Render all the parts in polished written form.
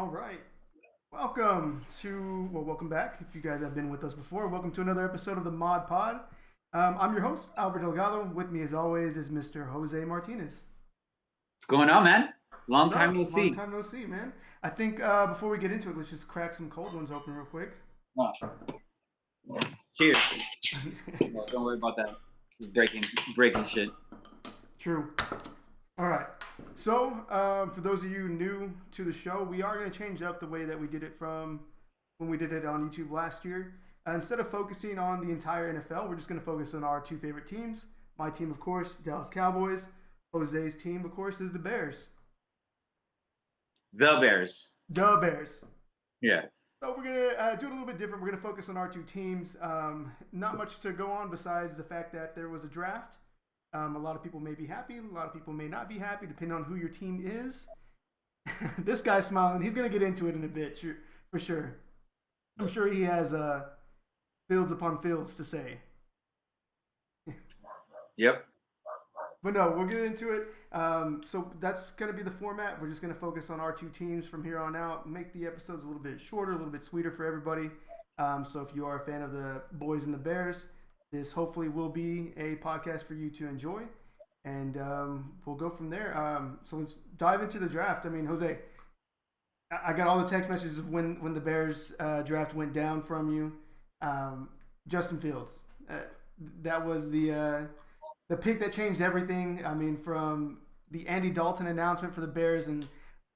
All right. Welcome back. If you guys have been with us before, welcome to another episode of the Mod Pod. I'm your host, Albert Delgado. With me, as always, is Mr. Jose Martinez. What's going on, man? What's Long time up? no Long see. time no see, man. I think before we get into it, let's just crack some cold ones open real quick. Oh, cheers. No, don't worry about that. Breaking shit. True. All right. So, for those of you new to the show, we are going to change up the way that we did it from when we did it on YouTube last year. Instead of focusing on the entire NFL, we're just going to focus on our two favorite teams. My team, of course, Dallas Cowboys. Jose's team, of course, is the Bears. The Bears. The Bears. Yeah. So we're gonna do it a little bit different. We're gonna focus on our two teams. Not much to go on besides the fact that there was a draft. A lot of people may be happy. A lot of people may not be happy, depending on who your team is. This guy's smiling. He's gonna get into it in a bit, for sure. I'm sure he has fields upon fields to say. Yep. But no, we'll get into it. So that's going to be the format. We're just going to focus on our two teams from here on out. Make the episodes a little bit shorter, a little bit sweeter for everybody. So if you are a fan of the Boys and the Bears, this hopefully will be a podcast for you to enjoy. And we'll go from there. So let's dive into the draft. I mean, Jose, I got all the text messages of when the Bears draft went down from you. Justin Fields. That was the pick that changed everything. I mean, from the Andy Dalton announcement for the Bears and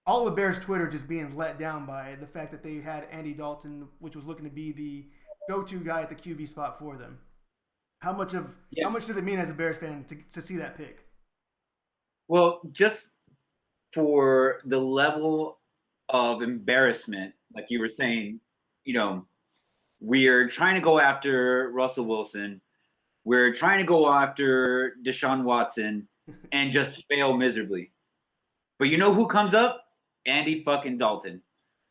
all the Bears Twitter just being let down by the fact that they had Andy Dalton, which was looking to be the go-to guy at the QB spot for them. How Yeah. much did it mean as a Bears fan to see that pick? Well, just for the level of embarrassment, like you were saying, you know, we're trying to go after Russell Wilson. We're trying to go after Deshaun Watson and just fail miserably. But you know who comes up? Andy fucking Dalton.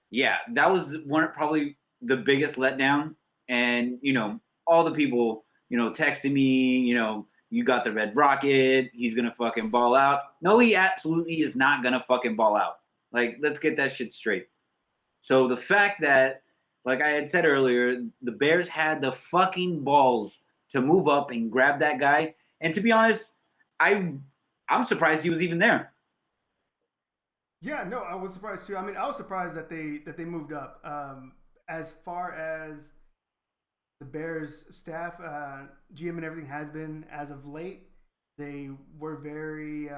Yeah, that was probably the biggest letdown. And all the people texting me, you got the red rocket. He's gonna fucking ball out. No, he absolutely is not gonna fucking ball out. Like, let's get that shit straight. So the fact that, like I had said earlier, the Bears had the fucking balls to move up and grab that guy. And to be honest, I'm surprised he was even there. Yeah, no, I was surprised too. I mean, I was surprised that they moved up. As far as the Bears staff, GM and everything has been as of late. They were very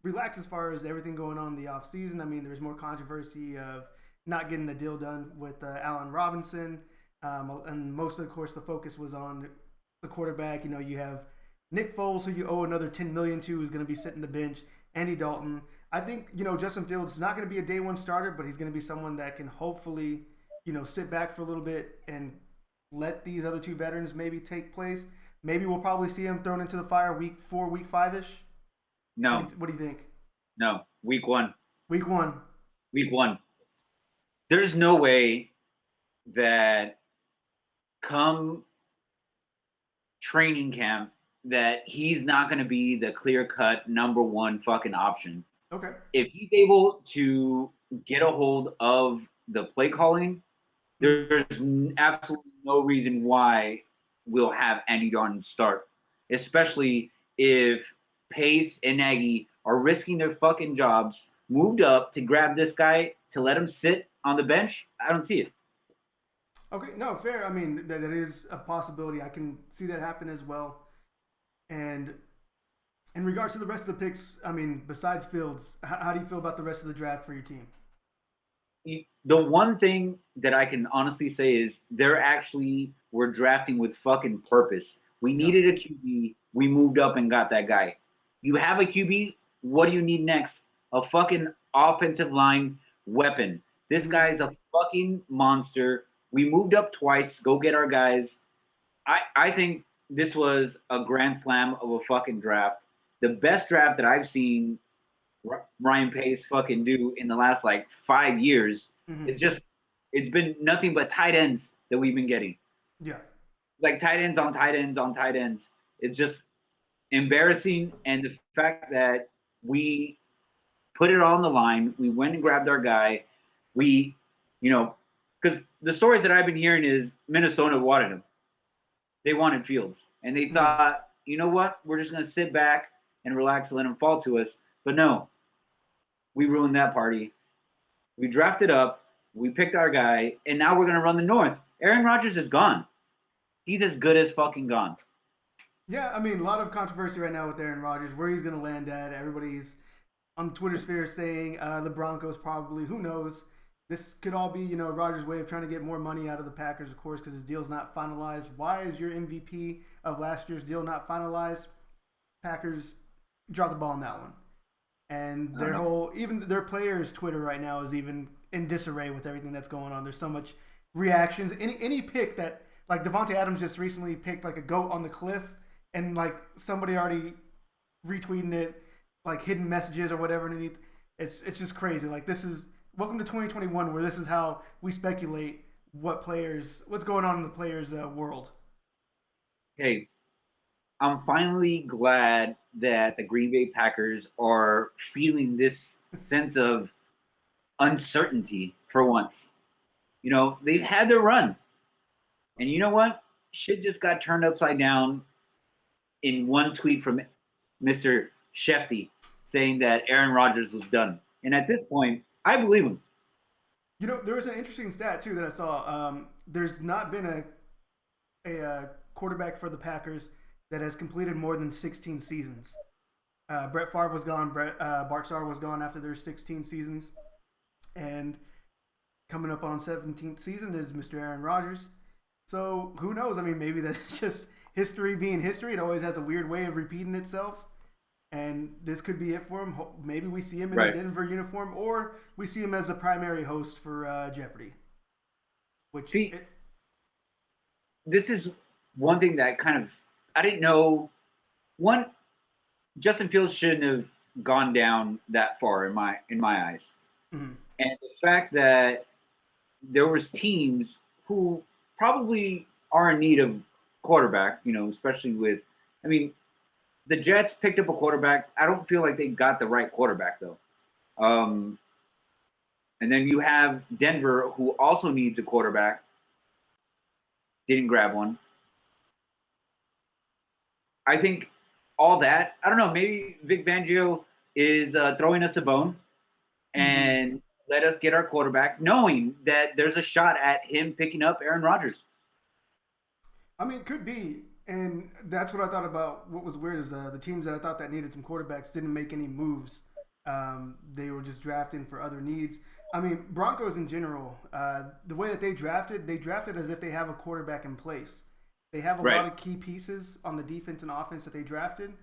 relaxed as far as everything going on in the offseason. I mean, there's more controversy of not getting the deal done with Allen Robinson. And most of course, the focus was on the quarterback. You have Nick Foles, who you owe another $10 million to, who's going to be sitting the bench. Andy Dalton. I think Justin Fields is not going to be a day one starter, but he's going to be someone that can hopefully sit back for a little bit and let these other two veterans maybe take place. Maybe we'll probably see him thrown into the fire week 4, week 5-ish. No, What do you think? no. Week one. Week 1. Week one. There's no way that come training camp that he's not going to be the clear-cut number one fucking option. Okay. If he's able to get a hold of the play calling, there's absolutely no reason why we'll have Andy Dalton start, especially if Pace and Nagy are risking their fucking jobs, moved up to grab this guy to let him sit on the bench. I don't see it. Okay, no, fair. I mean, that is a possibility. I can see that happen as well. And in regards to the rest of the picks, I mean, besides Fields, how do you feel about the rest of the draft for your team? The one thing that I can honestly say is they're actually were drafting with fucking purpose. We Yeah. needed a QB. We moved up and got that guy. You have a QB. What do you need next? A fucking offensive line weapon. This Mhm. guy's a fucking monster. We moved up twice. Go get our guys. I think this was a grand slam of a fucking draft. The best draft that I've seen Ryan Pace fucking do in the last like 5 years. Mhm. It's been nothing but tight ends that we've been getting. Yeah. Like tight ends on tight ends on tight ends. It's just embarrassing, and the fact that we put it on the line, we went and grabbed our guy. We, you know, because the stories that I've been hearing is Minnesota wanted him. They wanted Fields, and they Mm. thought, you know what, we're just going to sit back and relax and let him fall to us. But no, we ruined that party. We drafted up, we picked our guy, and now we're going to run the North. Aaron Rodgers is gone. He's as good as fucking gone. Yeah, I mean, a lot of controversy right now with Aaron Rodgers, where he's going to land at. Everybody's on Twitter sphere saying the Broncos probably. Who knows? This could all be, Rodgers' way of trying to get more money out of the Packers, of course, because his deal's not finalized. Why is your MVP of last year's deal not finalized? Packers dropped the ball on that one. And I don't their know. whole, even their players' Twitter right now is even in disarray with everything that's going on. There's so much reactions. Any pick that, like Devontae Adams just recently picked like a goat on the cliff, and like somebody already retweeting it, like hidden messages or whatever underneath. It's just crazy. Like this is welcome to 2021, where this is how we speculate what's going on in the players' world. Hey, I'm finally glad that the Green Bay Packers are feeling this sense of uncertainty for once. They've had their run. And you know what? Shit just got turned upside down in one tweet from Mr. Shefty saying that Aaron Rodgers was done. And at this point, I believe him. There was an interesting stat too that I saw. There's not been a quarterback for the Packers that has completed more than 16 seasons. Brett Favre was gone. Bart Starr was gone after their 16 seasons, and coming up on 17th season is Mr. Aaron Rodgers. So who knows? I mean, maybe that's just history being history. It always has a weird way of repeating itself. And this could be it for him. Maybe we see him in a Right. Denver uniform, or we see him as the primary host for Jeopardy. Which, See, this is one thing that kind of I didn't know. One, Justin Fields shouldn't have gone down that far in my eyes. mm, And the fact that there was teams who probably are in need of quarterback, especially with, I mean, the Jets picked up a quarterback. I don't feel like they got the right quarterback though. Um, and then you have Denver, who also needs a quarterback. Didn't grab one. I think all that. I don't know. Maybe Vic Fangio is throwing us a bone mm. and let us get our quarterback, knowing that there's a shot at him picking up Aaron Rodgers. I mean, it could be. And that's what I thought about. What was weird is the teams that I thought that needed some quarterbacks didn't make any moves. They were just drafting for other needs. I mean, Broncos in general, the way that they drafted as if they have a quarterback in place. They have a Right. lot of key pieces on the defense and offense that they drafted,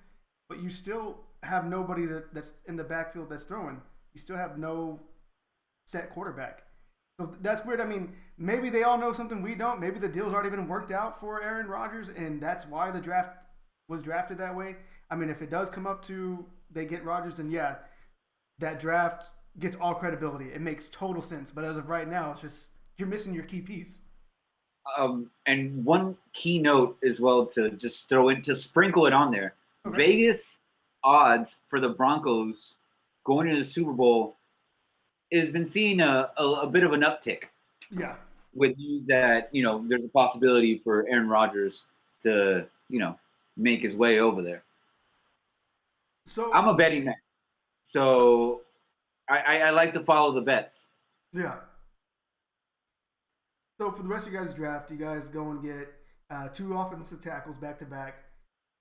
but you still have nobody that's in the backfield that's throwing. You still have no set quarterback. So that's weird. I mean, maybe they all know something we don't. Maybe the deal's already been worked out for Aaron Rodgers, and that's why the draft was drafted that way. I mean, if it does come up to they get Rodgers, then yeah, that draft gets all credibility. It makes total sense. But as of right now, it's just you're missing your key piece. And one key note as well to just throw in to sprinkle it on there. Okay. Vegas odds for the Broncos going into the Super Bowl has been seeing a bit of an uptick Yeah. with news that there's a possibility for Aaron Rodgers to make his way over there. So I'm a betting man, so I like to follow the bets. yeah. So for the rest of you guys' draft, you guys go and get two offensive tackles back to back.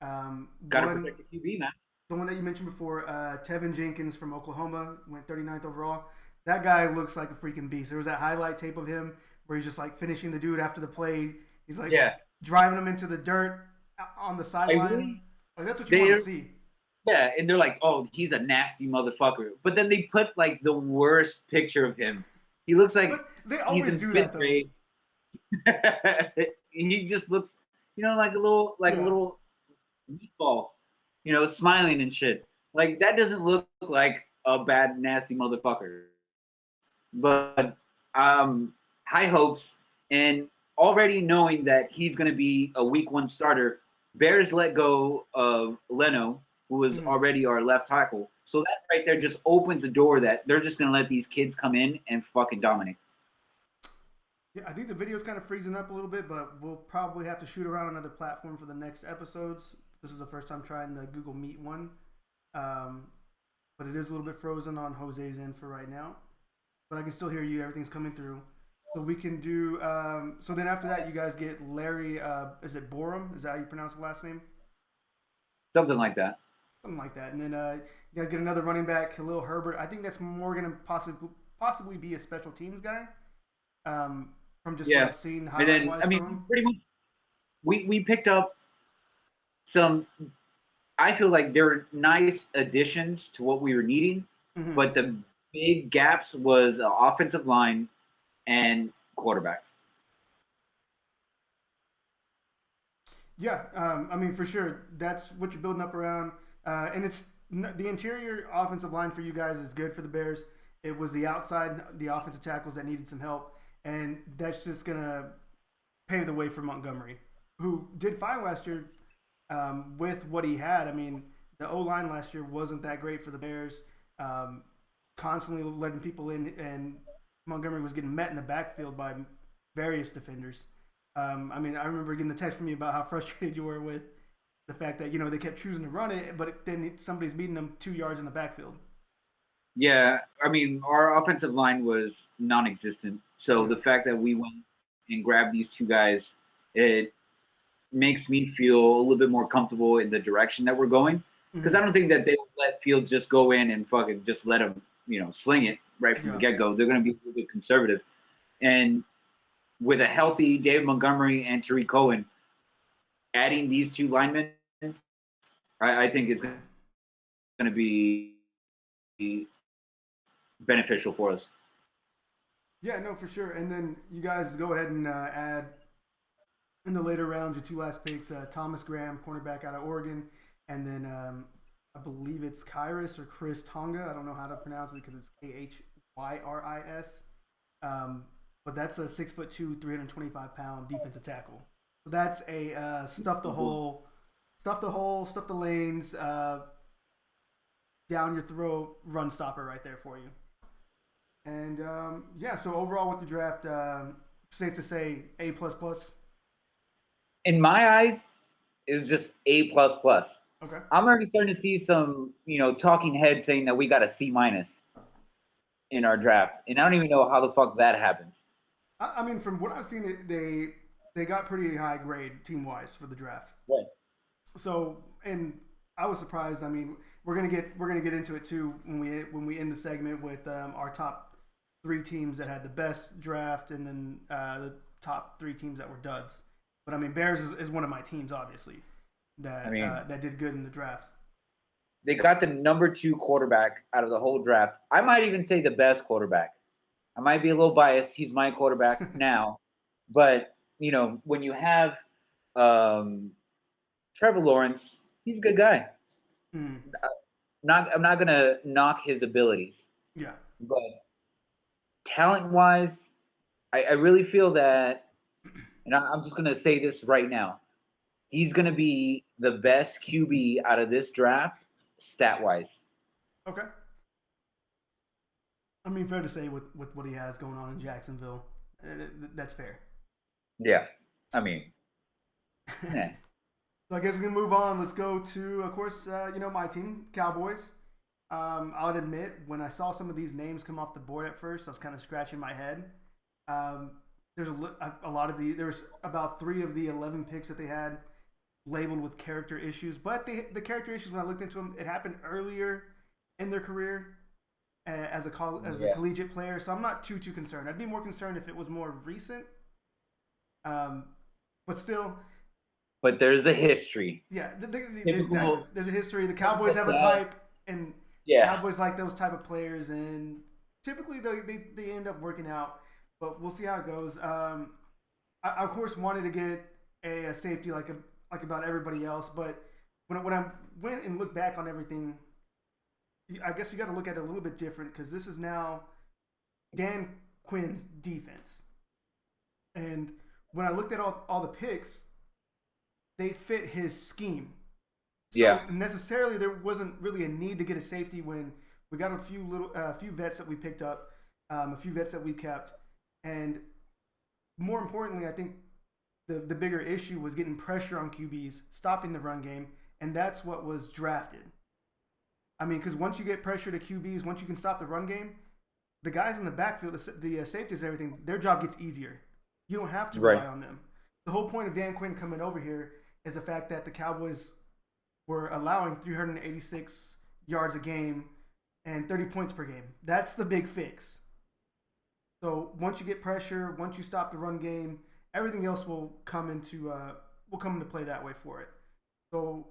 Got to One, protect the QB, man. the one that you mentioned before, Tevin Jenkins from Oklahoma went 39th overall. That guy looks like a freaking beast. There was that highlight tape of him where he's just like finishing the dude after the play. He's like Yeah, driving him into the dirt on the I sideline. really Like that's what you want they to see. yeah, and they're like, oh, he's a nasty motherfucker. But then they put like the worst picture of him. He looks like But they he's always in do fifth that though. grade. He just looks, like a Yeah. little meatball, smiling and shit. Like that doesn't look like a bad, nasty motherfucker. But high hopes, and already knowing that he's going to be a week one starter. Bears let go of Leno, who was Mm. already our left tackle. So that right there just opens the door that they're just gonna let these kids come in and fucking dominate. Yeah, I think the video's kind of freezing up a little bit, but we'll probably have to shoot around another platform for the next episodes. This is the first time trying the Google Meet one, um, but it is a little bit frozen on Jose's end for right now. But I can still hear you. Everything's coming through. So we can do. So then after that, you guys get Larry. Is it Borum? Is that how you pronounce the last name? Something like that. Something like that. And then you guys get another running back, Khalil Herbert. I think that's more going to possibly be a special teams guy. From just what Yeah. I've seen And highlight then wise I from mean him. pretty much we picked up some I feel like they're nice additions to what we were needing, Mm-hmm. but the big gaps was offensive line and quarterback. Yeah, I mean for sure that's what you're building up around, and it's the interior offensive line for you guys is good for the Bears. It was the outside, the offensive tackles that needed some help, and that's just gonna pave the way for Montgomery, who did fine last year with what he had. I mean, the O line last year wasn't that great for the Bears, um, constantly letting people in, and Montgomery was getting met in the backfield by various defenders. I mean, I remember getting the text from you about how frustrated you were with the fact that they kept choosing to run it, but then somebody's beating them 2 yards in the backfield. Yeah, I mean our offensive line was non-existent. So Yeah. the fact that we went and grabbed these two guys, it makes me feel a little bit more comfortable in the direction that we're going. Because Mm-hmm. I don't think that they will let Fields just go in and fucking just let him, sling it right from the Yeah. get go. They're going to be a little bit conservative. And with a healthy David Montgomery and Tariq Cohen, adding these two linemen, I think is going to be beneficial for us. Yeah, no, for sure. And then you guys go ahead and add in the later rounds your two last picks: Thomas Graham, cornerback out of Oregon, and then I believe it's Kyrus or Chris Tonga. I don't know how to pronounce it because it's Khyris. Um, but that's a 6'2", 325-pound defensive tackle. So that's a stuff the lanes, down your throat run stopper right there for you. And yeah, so overall with the draft, safe to say A plus plus. In my eyes, it was just A plus plus. Okay. I'm already starting to see some, talking heads saying that we got a C minus in our draft, and I don't even know how the fuck that happens. I mean, from what I've seen, they got pretty high grade team wise for the draft. Right. So, and I was surprised. I mean, we're gonna get into it too when we end the segment with our top three teams that had the best draft, and then the top three teams that were duds. But I mean, Bears is one of my teams, obviously, I that mean, that did good in the draft. they got the number two quarterback out of the whole draft. I might even say the best quarterback. I might be a little biased. He's my quarterback now, but when you have um, Trevor Lawrence, he's a good guy. Mm, I'm not gonna knock his abilities, yeah. but talent wise, I really feel that, and I'm just gonna say this right now. He's gonna be the best QB out of this draft, stat wise. Okay. I mean, fair to say with what he has going on in Jacksonville, that's fair. Yeah, I mean, eh. So I guess we can move on. Let's go to, of course, my team, Cowboys. I'll admit, when I saw some of these names come off the board at first, I was kind of scratching my head. Um, there's a lot of there's about 3 of the 11 picks that they had labeled with character issues, but the character issues when I looked into them, it happened earlier in their career as a Yeah. collegiate player. So I'm not too concerned. I'd be more concerned if it was more recent. Um, but still, But there's a history. yeah, exactly. Typical, There's a history. The Cowboys typical have a South. type, and Yeah, Cowboys like those type of players, and typically they end up working out. But we'll see how it goes. I of course wanted to get a safety like about everybody else, but when I went and looked back on everything, I guess you got to look at it a little bit different because this is now Dan Quinn's defense, and when I looked at all the picks, they fit his scheme. Yeah. So necessarily there wasn't really a need to get a safety when we got a few vets that we picked up, a few vets that we kept, and more importantly, I think the bigger issue was getting pressure on QBs, stopping the run game, and that's what was drafted. I mean, because once you get pressure to QBs, once you can stop the run game, the guys in the backfield, the safeties and everything, their job gets easier. You don't have to Right. rely on them. The whole point of Dan Quinn coming over here is the fact that the Cowboys were allowing 386 yards a game and 30 points per game. That's the big fix. So once you get pressure, once you stop the run game, everything else will come into play that way for it. So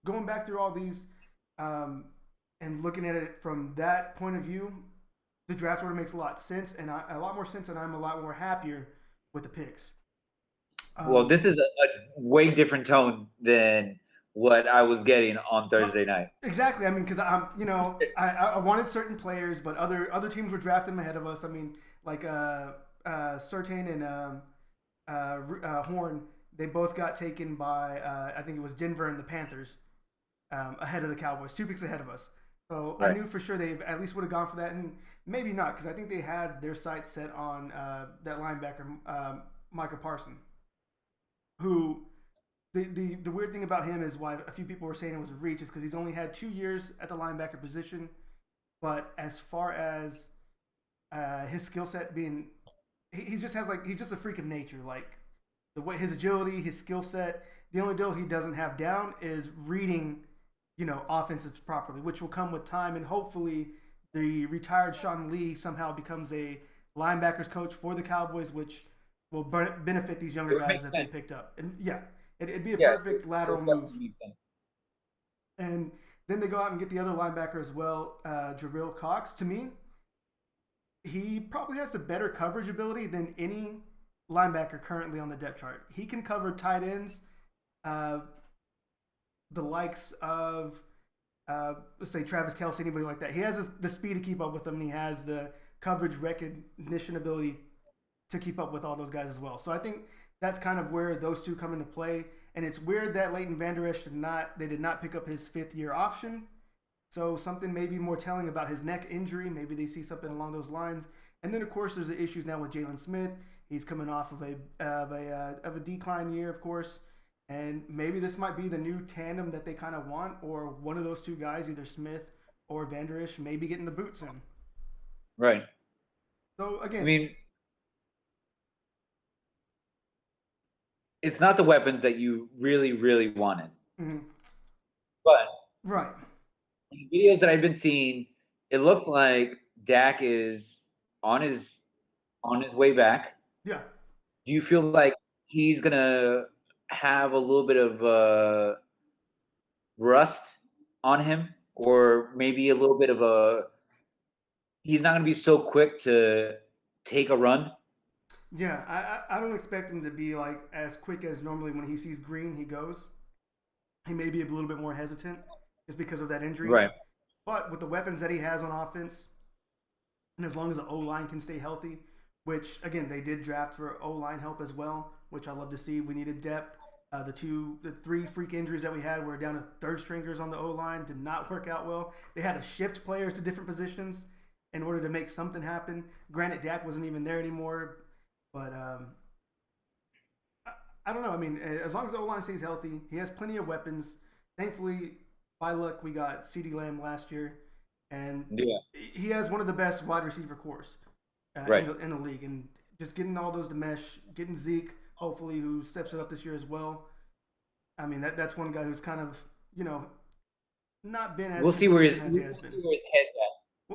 going back through all these um, and looking at it from that point of view, the draft order makes a lot of sense and a lot more sense, and I'm a lot more happier with the picks. Well, Um, this is a way different tone than what I was getting on Thursday night. exactly. I mean, because I wanted certain players, but other teams were drafting ahead of us. I mean, like Surtain and Horn, they both got taken by I think it was Denver and the Panthers ahead of the Cowboys, 2 picks ahead of us. So I Right. knew for sure they at least would have gone for that, and maybe not because I think they had their sights set on that linebacker Micah Parson, who the weird thing about him is why a few people were saying it was a reach is because he's only had 2 years at the linebacker position, but as far as his skill set being, he just has like he's just a freak of nature. Like the way his agility, his skill set. The only deal he doesn't have down is reading, offensives properly, which will come with time, and hopefully the retired Sean Lee somehow becomes a linebackers coach for the Cowboys, which will benefit these It younger would make guys that they sense. picked up. And yeah, it'd be a Yeah, perfect it lateral would move. definitely make sense. And then they go out and get the other linebacker as well, Jabril Cox. To me, he probably has the better coverage ability than any linebacker currently on the depth chart. He can cover tight ends, uh, the likes of let's say Travis Kelsey, anybody like that. He has the speed to keep up with them, and he has the coverage recognition ability to keep up with all those guys as well. So I think that's kind of where those two come into play. And it's weird that Leighton Vander Esch did not pick up his 5th-year option. So something maybe more telling about his neck injury. Maybe they see something along those lines. And then of course there's the issues now with Jalen Smith. He's coming off of a decline year, of course. And maybe this might be the new tandem that they kind of want, or one of those two guys, either Smith or Vander Esch, maybe getting the boots in. Right. So I again, mean, it's not the weapons that you really, really wanted, mm-hmm, but right, the videos that I've been seeing, it looks like Dak is on his on his way back. yeah. Do you feel like he's gonna have a little bit of rust on him, or maybe a little bit of a he's not gonna be so quick to take a run? Yeah, I don't expect him to be like as quick as normally when he sees green he goes. He may be a little bit more hesitant just because of that injury. Right. But with the weapons that he has on offense, and as long as the O line can stay healthy, which again they did draft for O line help as well, which I love to see. We needed depth. The three freak injuries that we had were down to third stringers on the O line. Did not work out well. They had to shift players to different positions in order to make something happen. Granted, Dak wasn't even there anymore, but I don't know. I mean, as long as the O line stays healthy, he has plenty of weapons. Thankfully, by luck, we got CeeDee Lamb last year, and Yeah. he has one of the best wide receiver cores Right. in the league. And just getting all those to mesh, getting Zeke, hopefully, who steps it up this year as well. I mean, that's one guy who's kind of not been as We'll see where consistent his as he has been. head's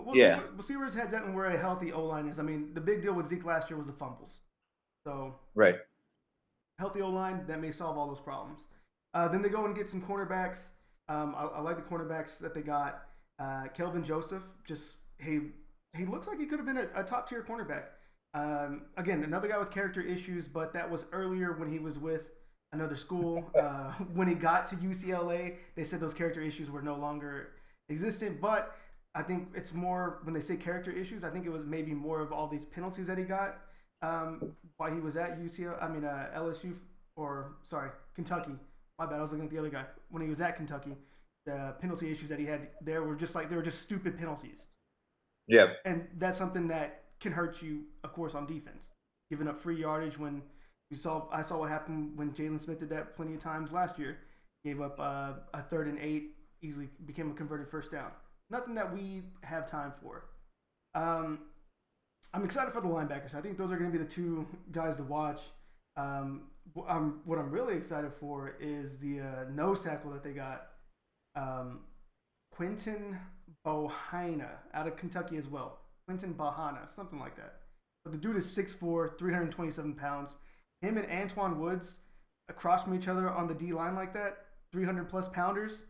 at. Yeah. We'll see where his head's at and where a healthy O line is. I mean, the big deal with Zeke last year was the fumbles. So Right. healthy O line that may solve all those problems. Then they go and get some cornerbacks. I like the cornerbacks that they got. Kelvin Joseph, just he looks like he could have been a top tier cornerback. Again, another guy with character issues, but that was earlier when he was with another school. When he got to UCLA, they said those character issues were no longer existent. But I think it's more when they say character issues. I think it was maybe more of all these penalties that he got while he was at UCLA. I mean LSU or sorry Kentucky. My bad. I was looking at the other guy when he was at Kentucky. The penalty issues that he had there were just like they were just stupid penalties, Yeah. and that's something that can hurt you, of course, on defense. Giving up free yardage when I saw what happened when Jalen Smith did that plenty of times last year. Gave up a 3rd and 8, easily became a converted first down. Nothing that we have time for. Um, I'm excited for the linebackers. I think those are going to be the two guys to watch. What I'm really excited for is the nose tackle that they got, um, Quinton Bohina out of Kentucky as well. Quinton Bahana, something like that. But the dude is 6'4", 327 pounds. Him and Antoine Woods across from each other on the D line like that, 300 plus pounders.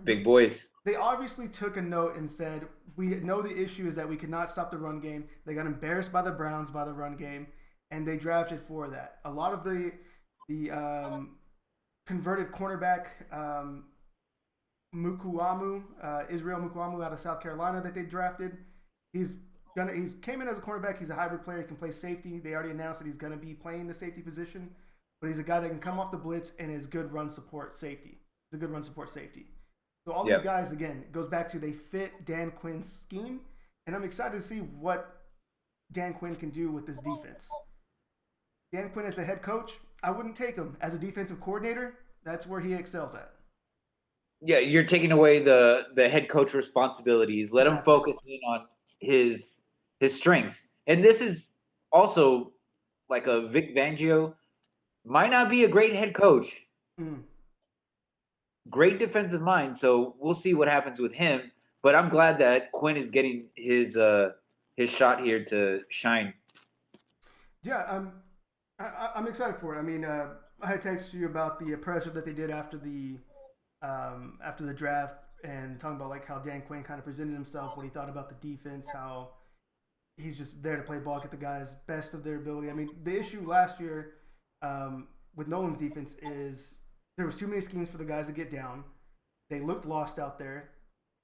Big boys. They obviously took a note and said, we know the issue is that we could not stop the run game. They got embarrassed by the Browns by the run game, and they drafted for that. A lot of the converted cornerback, Israel Mukuamu out of South Carolina that they drafted. He's came in as a cornerback. He's a hybrid player. He can play safety. They already announced that he's going to be playing the safety position, but he's a guy that can come off the blitz and is good run support safety. He's a good run support safety. So all these guys, again, it goes back to they fit Dan Quinn's scheme, and I'm excited to see what Dan Quinn can do with this defense. Dan Quinn as a head coach, I wouldn't take him. As a defensive coordinator, that's where he excels at. Yeah, you're taking away the head coach responsibilities. Let him focus in on his strengths. And this is also like a Vic Fangio might not be a great head coach. Great defensive mind, so we'll see what happens with him. But I'm glad that Quinn is getting his shot here to shine. Yeah, I'm excited for it. I mean, I had texted you about the presser that they did after the draft, and talking about like how Dan Quinn kind of presented himself, what he thought about the defense, how he's just there to play ball, get the guys best of their ability. I mean, the issue last year with Nolan's defense is there was too many schemes for the guys to get down. They looked lost out there.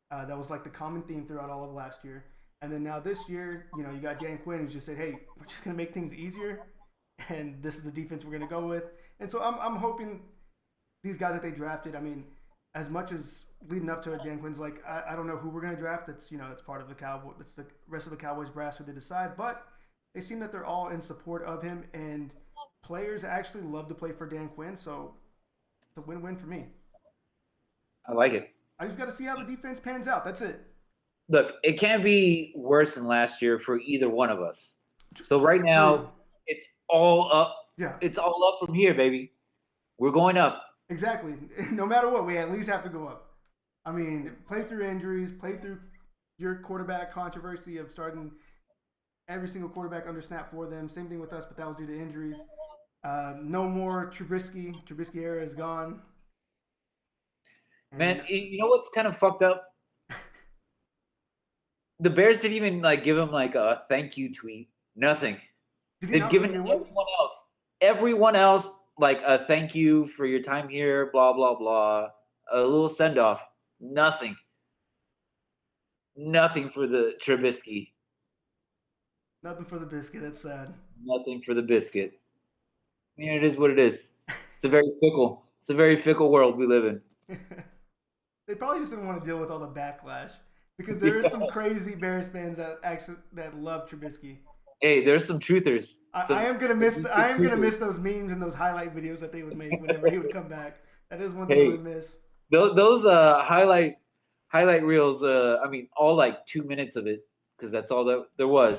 That was like the common theme throughout all of last year. And then now this year, you got Dan Quinn who's just said, "Hey, we're just gonna make things easier, and this is the defense we're gonna go with." And so I'm hoping these guys that they drafted. I mean, as much as leading up to it, Dan Quinn's like, I don't know who we're gonna draft. That's it's part of the Cowboys. That's the rest of the Cowboys brass who they decide. But they seem that they're all in support of him, and players actually love to play for Dan Quinn. So it's a win-win for me. I like it. I just got to see how the defense pans out. That's it. Look, it can't be worse than last year for either one of us. So right now, it's all up. Yeah. It's all up from here, baby. We're going up. Exactly. No matter what, we at least have to go up. I mean, play through injuries, play through your quarterback controversy of starting every single quarterback under snap for them. Same thing with us, but that was due to injuries. No more Trubisky. Trubisky era is gone. And man, you know what's kind of fucked up? The Bears didn't even give him a thank you tweet. Nothing. They've given everyone else a thank you for your time here, blah blah blah, a little send off. Nothing. Nothing for the Trubisky. Nothing for the biscuit. That's sad. Nothing for the biscuit. I mean, it is what it is. It's a very fickle world we live in. They probably just didn't want to deal with all the backlash because there is some crazy Bears fans that love Trubisky. Hey, there's some truthers. I am gonna miss those memes and those highlight videos that they would make whenever he would come back. That is one thing I would miss. Those highlight reels. I mean, all 2 minutes of it, because that's all that there was.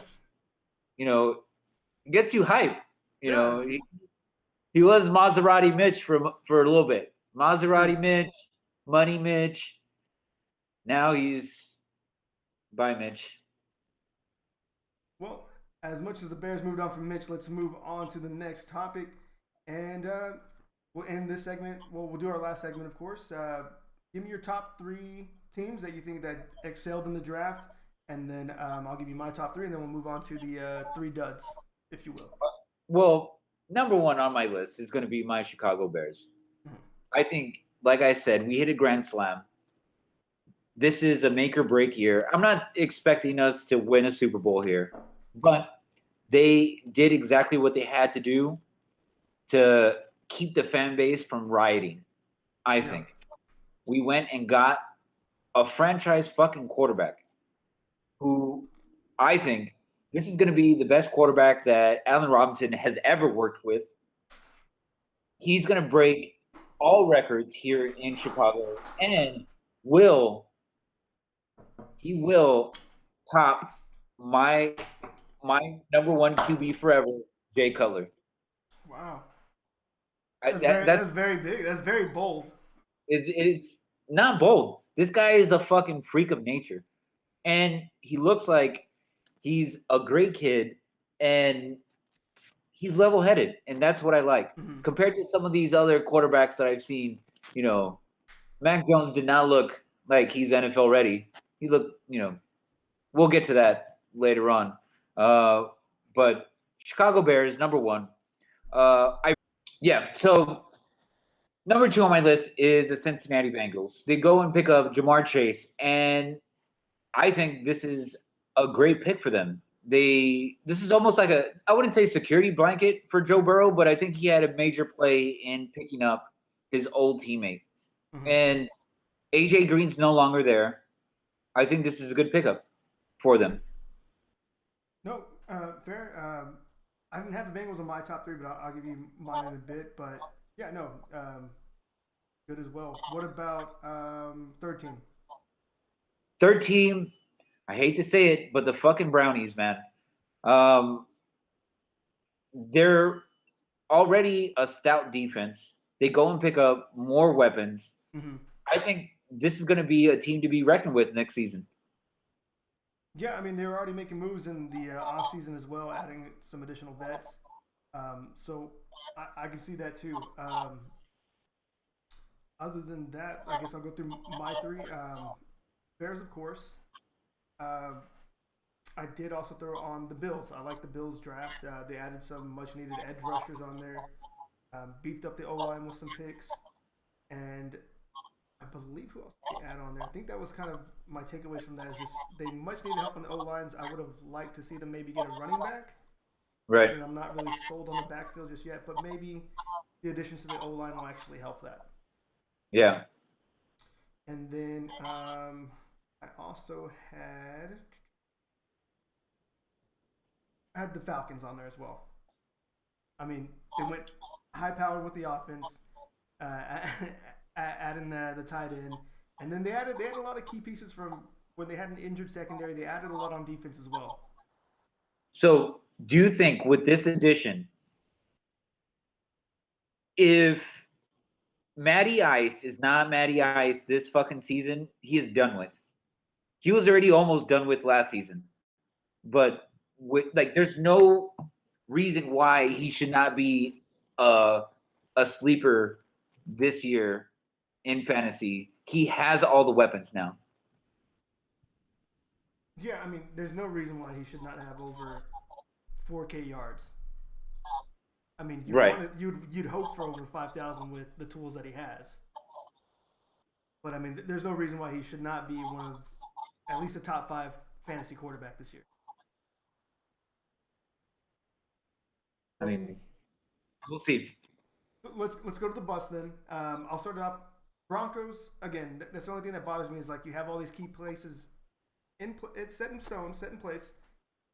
It gets you hyped. You know, he was Maserati Mitch for a little bit. Maserati Mitch, Money Mitch. Now he's bye Mitch. Well, as much as the Bears moved on from Mitch, let's move on to the next topic. And we'll end this segment. Well, we'll do our last segment, of course. Give me your top 3 teams that you think that excelled in the draft. And then I'll give you my top 3, and then we'll move on to the 3 duds, if you will. Well, number 1 on my list is going to be my Chicago Bears. Mm-hmm. I think, like I said, we hit a grand slam. This is a make or break year. I'm not expecting us to win a Super Bowl here, but they did exactly what they had to do to keep the fan base from rioting. I Yeah. think we went and got a franchise fucking quarterback who I think this is going to be the best quarterback that Allen Robinson has ever worked with. He's going to break all records here in Chicago and will he will top my number one QB forever, Jay Cutler. Wow. That's That's very big. That's very bold. it's not bold. This guy is a fucking freak of nature, and he looks like he's a great kid, and he's level headed, and that's what I like Mm-hmm. compared to some of these other quarterbacks that I've seen. You know, Mac Jones did not look like he's NFL ready. He looked, we'll get to that later on. But Chicago Bears number one. I Yeah. So number two on my list is the Cincinnati Bengals. They go and pick up Jamar Chase, and I think this is a great pick for them. This is almost like I wouldn't say security blanket for Joe Burrow, but I think he had a major play in picking up his old teammate. Mm-hmm. And AJ Green's no longer there. I think this is a good pickup for them. No, fair. I didn't have the Bengals on my top three, but I'll give you mine in a bit. But yeah, no, good as well. What about third team? Third team, I hate to say it, but the fucking Brownies, man. Um, they're already a stout defense. They go and pick up more weapons. Mm-hmm. I think this is going to be a team to be reckoned with next season. Yeah, I mean they were already making moves in the off season as well, adding some additional vets. So I can see that too. Other than that, I guess I'll go through my three. Bears, of course. Uh, I did also throw on the Bills. I like the Bills draft. They added some much needed edge rushers on there, beefed up the O line with some picks, and I believe who else did they add on there? I think that was kind of my takeaways from that. Is just they much needed help on the O lines. I would have liked to see them maybe get a running back Right. because I'm not really sold on the backfield just yet. But maybe the additions to the O line will actually help that. Yeah. And then I also had the Falcons on there as well. I mean, they went high powered with the offense, adding the tight end, and then they had a lot of key pieces from when they had an injured secondary. They added a lot on defense as well. So, do you think with this addition, if Matty Ice is not Matty Ice this fucking season, he is done with. He was already almost done with last season. But there's no reason why he should not be a a sleeper this year in fantasy. He has all the weapons now. Yeah, I mean, there's no reason why he should not have over 4K yards. I mean, Right. you'd hope for over 5,000 with the tools that he has. But I mean, there's no reason why he should not be one of at least a top five fantasy quarterback this year. I So mean, we'll see. let's go to the bus then. I'll start it off. Broncos again. That's the only thing that bothers me is like you have all these key places it's set in stone, set in place,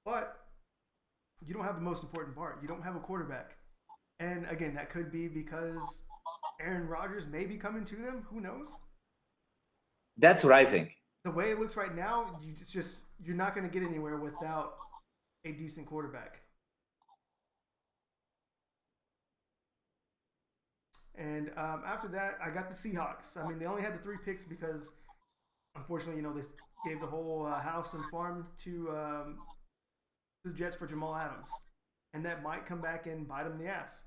but you don't have the most important part. You don't have a quarterback, and again, that could be because Aaron Rodgers may be coming to them. Who knows? That's But what I think. the way it looks right now, you're not going to get anywhere without a decent quarterback. And after that, I got the Seahawks. I mean, they only had the three picks because, unfortunately, they gave the whole house and farm to the Jets for Jamal Adams, and that might come back and bite them in the ass.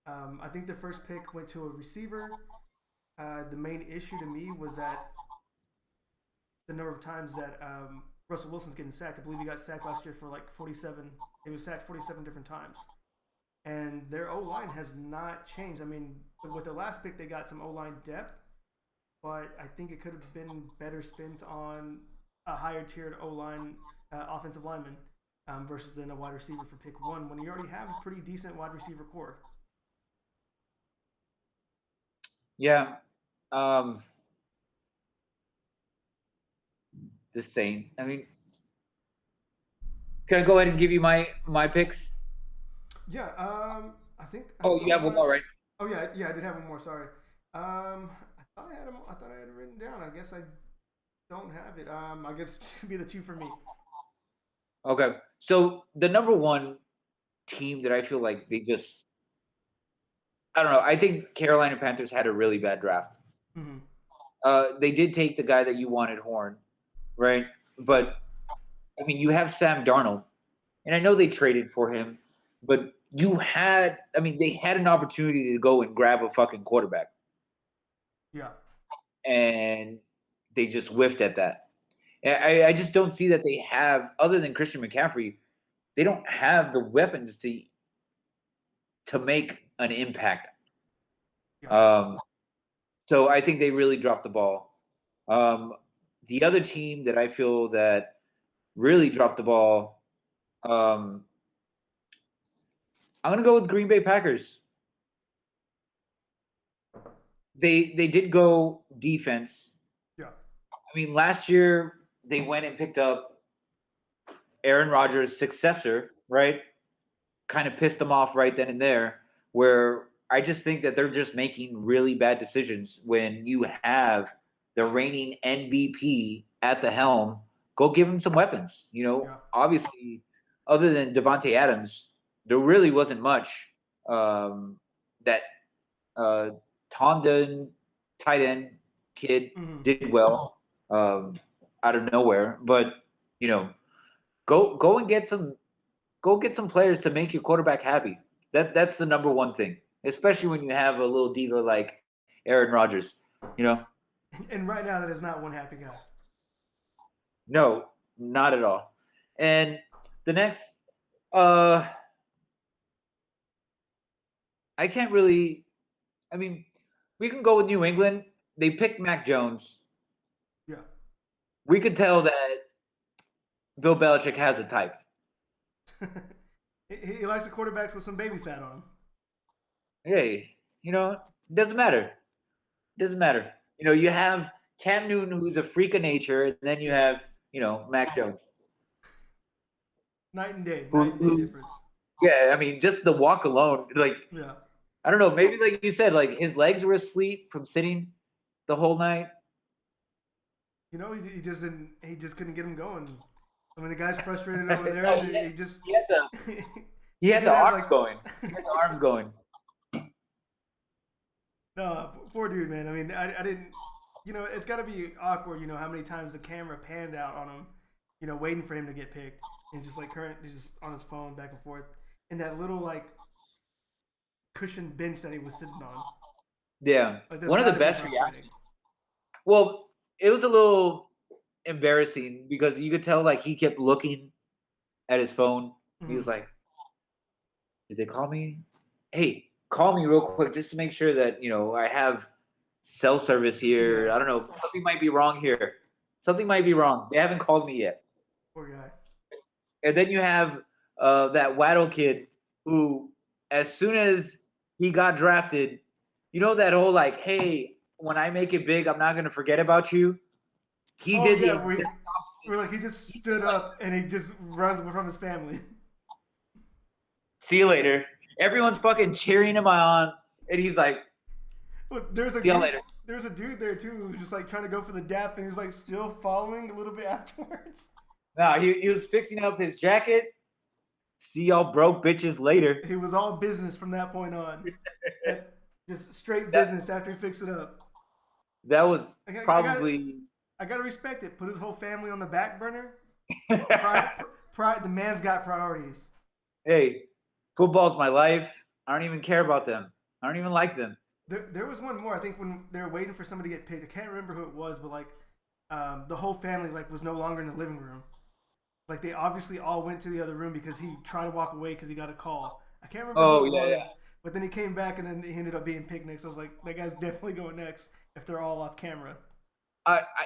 I think their first pick went to a receiver. The main issue to me was that the number of times that Russell Wilson's getting sacked. I believe he got sacked last year for like 47. He was sacked 47 different times. And their O line has not changed. I mean, with their last pick, they got some O line depth, but I think it could have been better spent on a higher tiered O line offensive lineman versus than a wide receiver for pick one when you already have a pretty decent wide receiver core. Yeah. Um, the Saints. I mean, can I go ahead and give you my picks? Yeah. I think Oh, I you have one might. more, right? Oh yeah, yeah. I did have one more. Sorry. I thought I had them. I thought I had it written down. I guess I don't have it. I guess it's just gonna be the two for me. Okay. So the number one team that I feel like they just I don't know. I think Carolina Panthers had a really bad draft. Mm-hmm. They did take the guy that you wanted, Horn, right? Yeah. But I mean, you have Sam Darnold, and I know they traded for him, but I mean, they had an opportunity to go and grab a fucking quarterback, Yeah. and they just whiffed at that. I just don't see that they have, other than Christian McCaffrey, they don't have the weapons to make an impact. Yeah. Um, so I think they really dropped the ball. Um, the other team that I feel that really dropped the ball, um, I'm gonna go with Green Bay Packers. They did go defense. Yeah. I mean, last year they went and picked up Aaron Rodgers' successor, right? Kind of pissed them off right then and there. Where I just think that they're just making really bad decisions when you have the reigning MVP at the helm. Go give him some weapons. You know, Yeah. obviously, other than Devontae Adams, there really wasn't much that uh, Tondon, tight end kid, Mm-hmm. did well out of nowhere. But you know, go and get some players to make your quarterback happy. That's the number one thing, especially when you have a little diva like Aaron Rodgers. You know, And right now, that is not one happy guy. no, not at all. And the next, uh, I can't really. I mean, we can go with New England. They picked Mac Jones. Yeah. We could tell that Bill Belichick has a type. He likes the quarterbacks with some baby fat on him. Hey, it doesn't matter. It doesn't matter. You have Cam Newton, who's a freak of nature, and then you Yeah. have, Mac Jones, Night and day. who, Night and day who, difference. yeah, I mean, just the walk alone, like, Yeah. I don't know, maybe like you said, like his legs were asleep from sitting the whole night. He just didn't. He just couldn't get him going. I mean, the guy's frustrated over there, No, and he just he had the he he had the could have arms like going. He had the arms going. no poor dude, man. I mean, I didn't. It's got to be awkward. How many times the camera panned out on him. Waiting for him to get picked, and just like he's just on his phone back and forth, and that little like cushioned bench that he was sitting on. Yeah, Like that's one of got the to be best frustrating. reactions. Well, it was a little embarrassing because you could tell like he kept looking at his phone. He was Mm-hmm. like, "Did they call me? Hey, call me real quick just to make sure that I have cell service here. Yeah, I don't know, something might be wrong here. Something might be wrong. They haven't called me yet." poor guy. And then you have that Waddle kid who, as soon as he got drafted, that whole like, "Hey, when I make it big, I'm not gonna forget about you." He Oh did the yeah, exact where opposite. like he just He stood was like, up and he just runs from his family. "See you later." Everyone's fucking cheering him on, and he's like, But "See you later." there's a dude there too who was just like trying to go for the dap, and he was like still following a little bit afterwards. No, he was fixing up his jacket. See y'all broke bitches later. He was all business from that point on. That just straight That business after he fixed it up. that was I got probably. I got to respect it. Put his whole family on the back burner. Pride. The man's got priorities. Hey, football's my life. I don't even care about them. I don't even like them. There was one more. I think when they were waiting for somebody to get picked, I can't remember who it was, but like the whole family like was no longer in the living room. Like they obviously all went to the other room because he tried to walk away because he got a call. I can't remember who Oh it yeah, yeah. was, but then he came back and then he ended up being picked next. I was like, that guy's definitely going next if they're all off camera.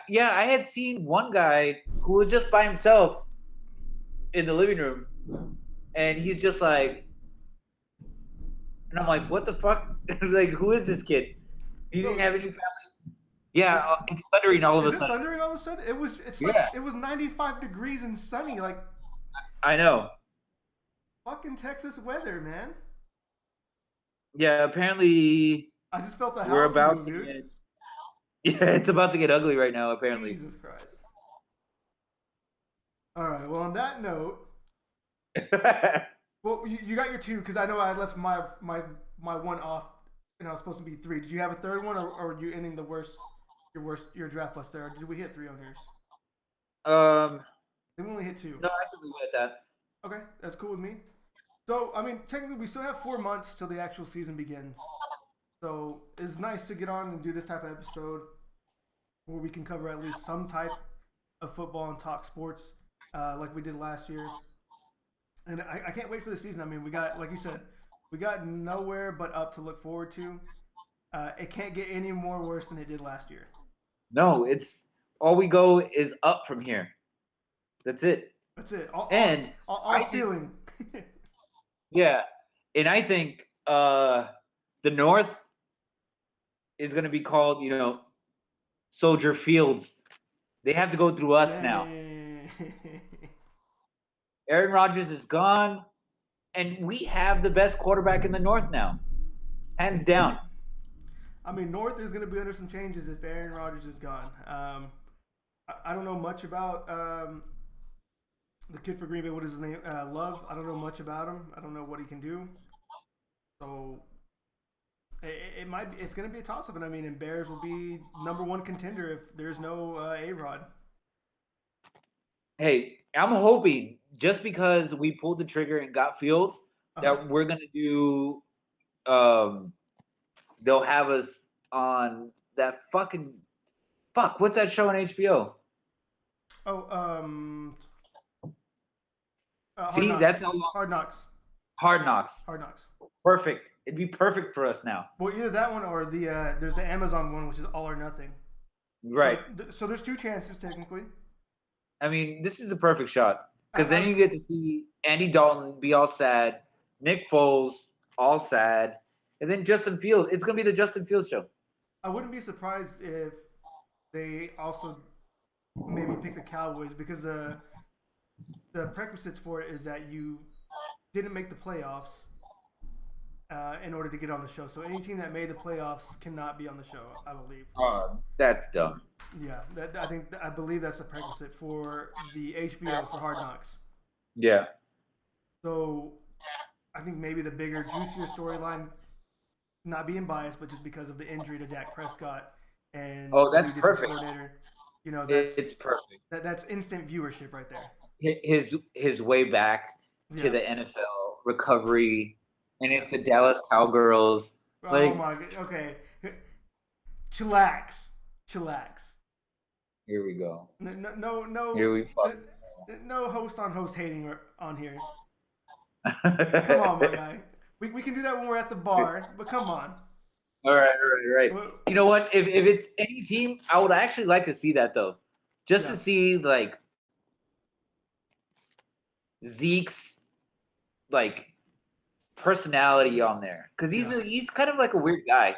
Yeah, I had seen one guy who was just by himself in the living room, and he's just like, and I'm like, what the fuck? Like, who is this kid? You didn't Bro, have any family? Yeah, is, it's thundering all of is a it sudden. thundering all of a sudden? It's like Yeah, it was 95 degrees and sunny, like I know. fucking Texas weather, man. Yeah, apparently I just felt the we're house about move, to dude. get. Yeah, it's about to get ugly right now. Apparently. Jesus Christ. All right. Well, on that note, well, you got your two because I know I left my one off, and I was supposed to be three. Did you have a third one, or are you ending the your draft plus there? Or did we hit three on yours? um, Then we only hit two. no, I can leave it at that. Okay, that's cool with me. So I mean, technically, we still have 4 months till the actual season begins. So it's nice to get on and do this type of episode where we can cover at least some type of football and talk sports, like we did last year. And I can't wait for the season. I mean, we got, like you said, we got nowhere but up to look forward to. It can't get any more worse than it did last year. No, it's all we go is up from here. That's it. That's it. All, And all I think, ceiling. yeah, and I think the North is going to be called, Soldier Fields. They have to go through us now. Dang. Aaron Rodgers is gone, and we have the best quarterback in the North now, hands down. I mean, North is going to be under some changes if Aaron Rodgers is gone. I don't know much about the kid for Green Bay. What is his name? Love. I don't know much about him. I don't know what he can do. So it might be. It's going to be a toss up, and I mean, and Bears will be number one contender if there's no A Rod. Hey, I'm hoping just because we pulled the trigger and got Fields Uh-huh. that we're going to do. Um, they'll have us on that fucking fuck. What's that show on HBO? Oh, Hard See, that's Knocks. how long. Hard Knocks. Hard Knocks. Hard Knocks. Perfect. It'd be perfect for us now. Well, either that one or the there's the Amazon one, which is All or Nothing. Right. So there's two chances technically. I mean, this is the perfect shot because then I, you get to see Andy Dalton be all sad, Nick Foles all sad, and then Justin Fields. It's gonna be the Justin Fields show. I wouldn't be surprised if they also maybe pick the Cowboys because the prerequisites for it is that you didn't make the playoffs in order to get on the show. So any team that made the playoffs cannot be on the show, I believe. That's dumb. Yeah, I believe that's a prerequisite for the HBO for Hard Knocks. Yeah. So I think maybe the bigger, juicier storyline, not being biased, but just because of the injury to Dak Prescott and that's the new defense perfect. coordinator, It's perfect. that's instant viewership right there. His way back Yeah. to the NFL recovery, and it's the Dallas Cowgirls. Oh my god. Okay. Chillax. Here we go. No. Here we fuck. No host on host hating on here. Come on, my guy. We can do that when we're at the bar, but come on. All right. You know what? If it's any team, I would actually like to see that though, just to see like Zeke's like personality on there, because he's kind of like a weird guy.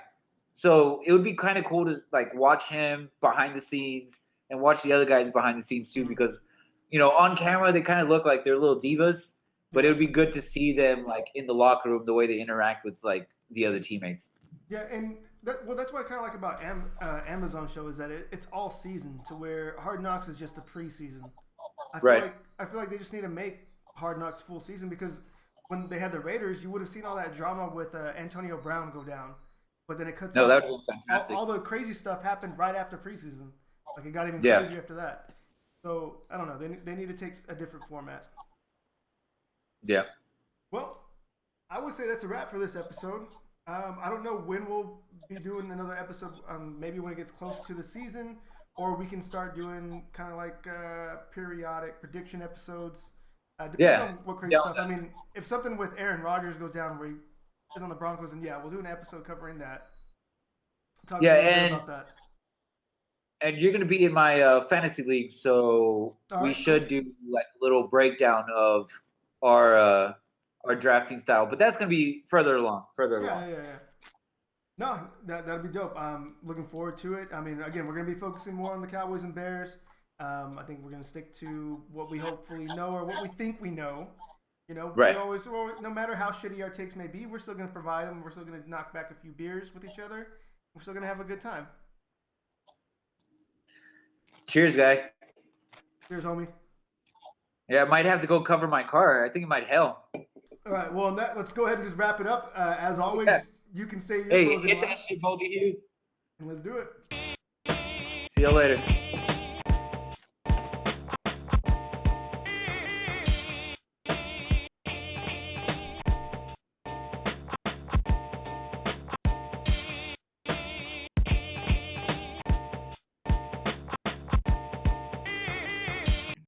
So it would be kind of cool to like watch him behind the scenes and watch the other guys behind the scenes too, because on camera they kind of look like they're little divas, but it would be good to see them like in the locker room, the way they interact with like the other teammates. Yeah, and that's what I kind of like about Amazon show is that it's all season, to where Hard Knocks is just the preseason. I feel like they just need to make Hard Knocks full season, because when they had the Raiders, you would have seen all that drama with Antonio Brown go down, but then it cuts off. That was fantastic. All the crazy stuff happened right after preseason. Like it got even crazier after that. So I don't know. They need to take a different format. Yeah. Well, I would say that's a wrap for this episode. I don't know when we'll be doing another episode. Maybe when it gets closer to the season, or we can start doing kind of like periodic prediction episodes. Depends on what crazy stuff. I mean, if something with Aaron Rodgers goes down where he is on the Broncos, and we'll do an episode covering that. Talk a little bit about that. And you're going to be in my fantasy league, so we should do like a little breakdown of our drafting style. But that's going to be further along. Yeah. No, that'll be dope. I'm looking forward to it. I mean, again, we're going to be focusing more on the Cowboys and Bears. I think we're going to stick to what we hopefully know or what we think we know. You know, Right. no matter how shitty our takes may be, we're still going to provide them. We're still going to knock back a few beers with each other. We're still going to have a good time. Cheers, guy. Cheers, homie. Yeah, I might have to go cover my car. I think it might hail. All right. Well, let's go ahead and just wrap it up. As Yeah. always, you can say your Hey, closing hit line, that shit, both of you. and let's do it. See you later.